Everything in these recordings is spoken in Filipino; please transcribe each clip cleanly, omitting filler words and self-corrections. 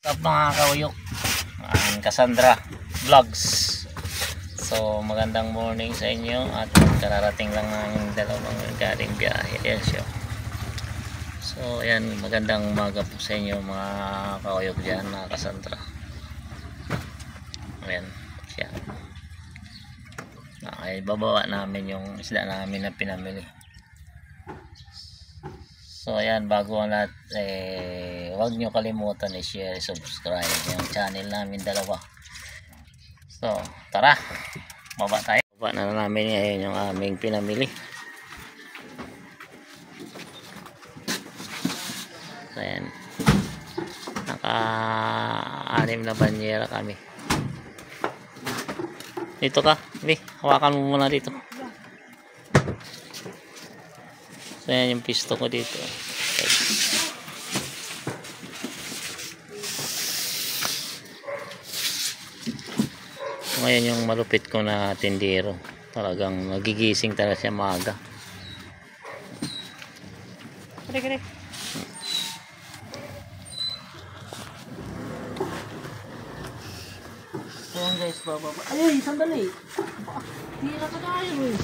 Mga kauyok, Cassandra Vlogs. So magandang morning sa inyo at kararating lang ng dalawang galing biyahe. Ayan siya. So ayan, magandang umaga po sa inyo mga kauyok dyan, mga Cassandra. Ayan siya. Ay bababa namin yung isda namin na pinamili. So ayan, bago ang lahat, huwag nyo kalimutan i-share, subscribe yung channel namin dalawa. So tara, baba tayo. Baba na namin ngayon yung aming pinamili. So ayan, naka-6 na banyera kami. Dito ka, hawakan mo muna dito. So yan yung pisto ko dito. So, ngayon yung malupit ko na tindero. Talagang nagigising talaga siya maaga. Kare. Ayan guys, bababa. Ay, sandali. Hindi na ka tayo eh.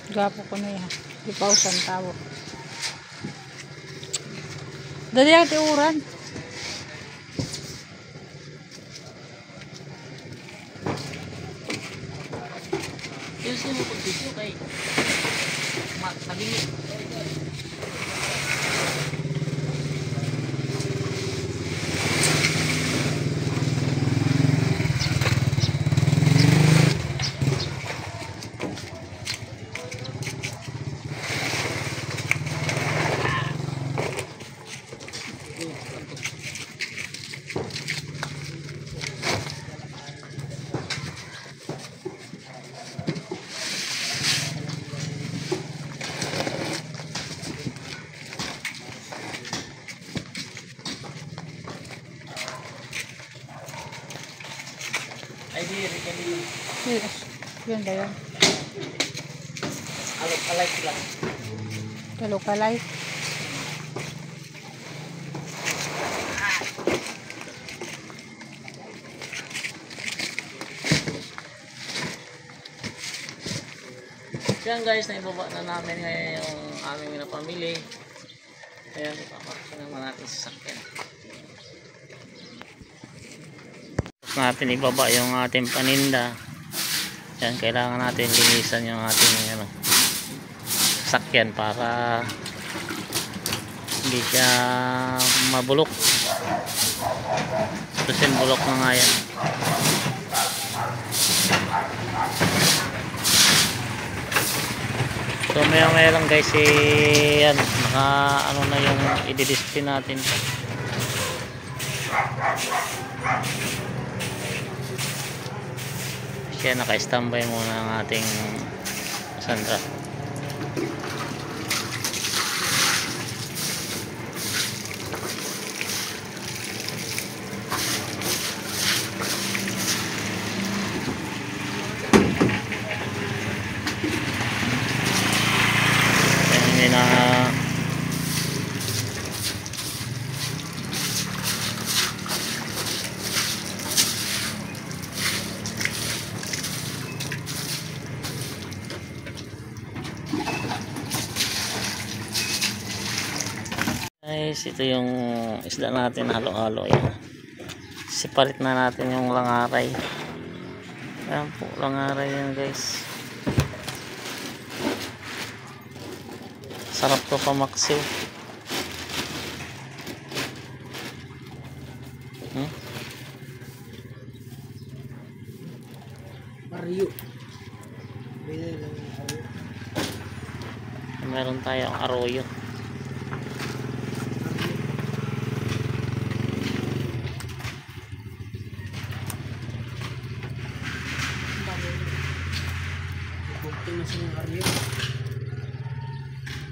Gapo ko na yan. Di pa usan tao. Dali ang tiuran. Yung sino po dito kay Matabingit. Ay, diri kanina. Yes. Yan ba yan? Alok-alike lang. Kalay. Yan guys, naibaba na namin ngayon yung aming napamili. Ayan, ipapaksa naman natin sa sakyan. Tapos natin ibaba yung ating paninda. Yan, kailangan natin linisan yung ating sakyan para hindi siya mabulok. Tusin bulok na nga yan. So mayroon guys, yan, naka na yung i-display natin. Siya naka-standby muna ang ating Cassandra. Ayan na. Guys, ito yung isda natin, halo-halo yan. Sipalit na natin yung langaray. Ayan po, langaray yan guys. Sarap to pamaksiw. Aryo. Meron tayong arroyo.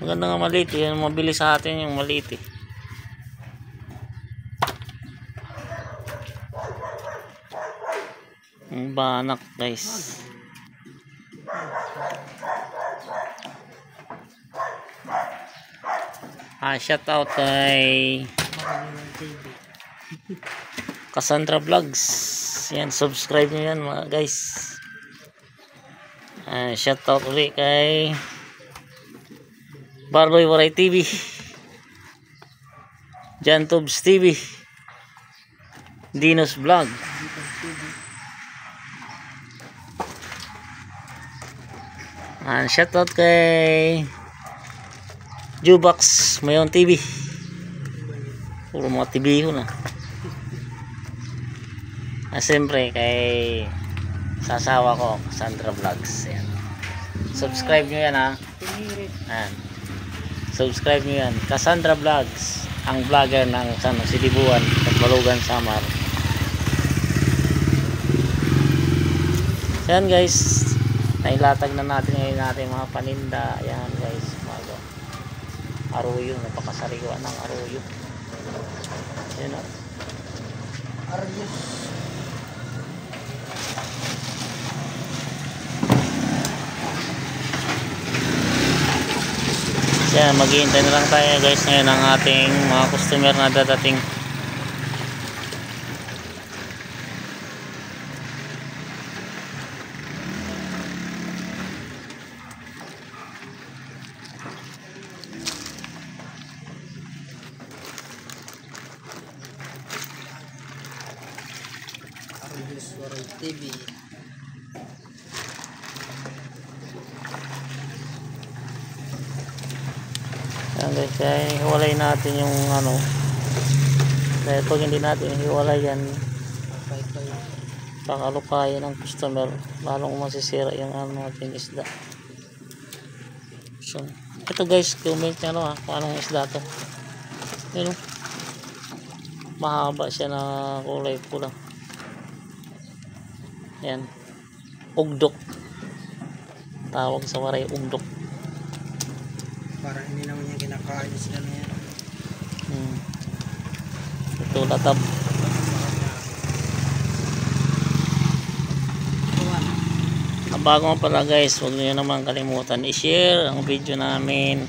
Maganda nga maliit. Yan mabilis sa atin yung maliit eh. Ang banak guys. Shout out kay Cassandra Vlogs. Yan, subscribe nyo yan mga guys. Shout out ulit kay Barloy Waray TV, Jan Tubs TV, Dinos Vlog. Shout out kay Jubax Mayon TV. Puro mga TV ko na. Siyempre kay sasawa ko, Cassandra Vlogs. Yan. Subscribe nyo yan ha. Yan. Subscribe nyo yan. Cassandra Vlogs, ang vlogger ng Sidibuan at Balugan, Samar. Yan guys, nailatag na natin ngayon natin mga paninda. Yan guys, mga arroyo, napakasariwa ng arroyo. Yan o. Aryo. Yan, maghihintay na lang tayo guys ngayon ang ating mga customer na dadating. Aryo Waray TV. Yan guys, kaya hiwalay natin yung ano, dahil pag hindi natin hiwalay yan, baka lukayin ng customer, lalong masisira yung ano natin isda. So ito guys, comment nyo ha kung anong isda to. Yun, mahaba siya na kulay pula. Yan, ugdok, tawag sa Waray, ugdok. Para hindi naman niya kinakain sila na yan. Ito latab. Bago mo pala guys, huwag niyo naman kalimutan i-share ang video namin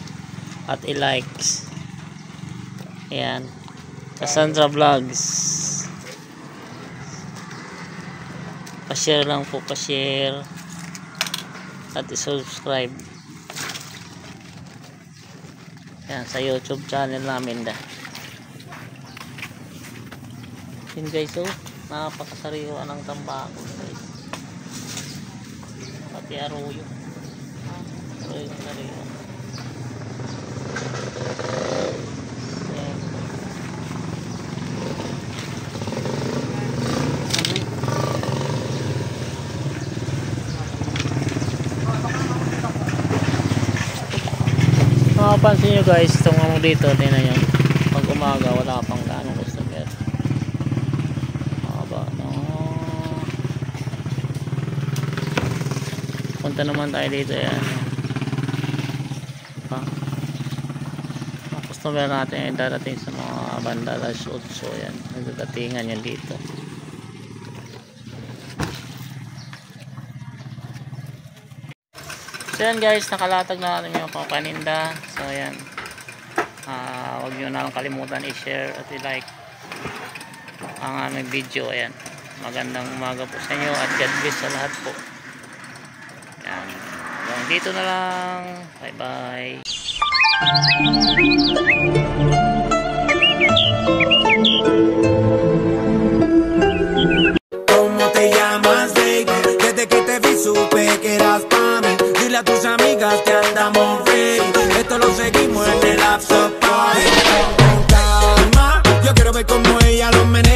at i-likes. Ayan, Cassandra Vlogs. Pa-share lang po, pa-share at i-subscribe. Yan, sa YouTube channel namin dah. Yun guys, oh, napakasariwa ng tambako guys. Pati arroyo. Arroyo sariwa. Yan. Mapapansin nyo guys, itong ano dito, tingnan nyo, pag umaga wala pang gaano customer. Punta naman tayo dito. Yan, ang customer natin ay darating sa mga banda alas 8. Yan, nagdatingan yan dito. So yan guys, nakalatag na natin yung mga paninda. So yan, huwag nyo na lang kalimutan i-share at i-like ang aming video. Ayan, magandang umaga po sa inyo at God bless sa lahat po. Yan, hanggang dito na lang. Bye bye. ¿Cómo te llamas, baby? Desde que te vi supe que eras pa' mí. Dile a tus amigas que andamos ready. Esto lo seguimos. meneo.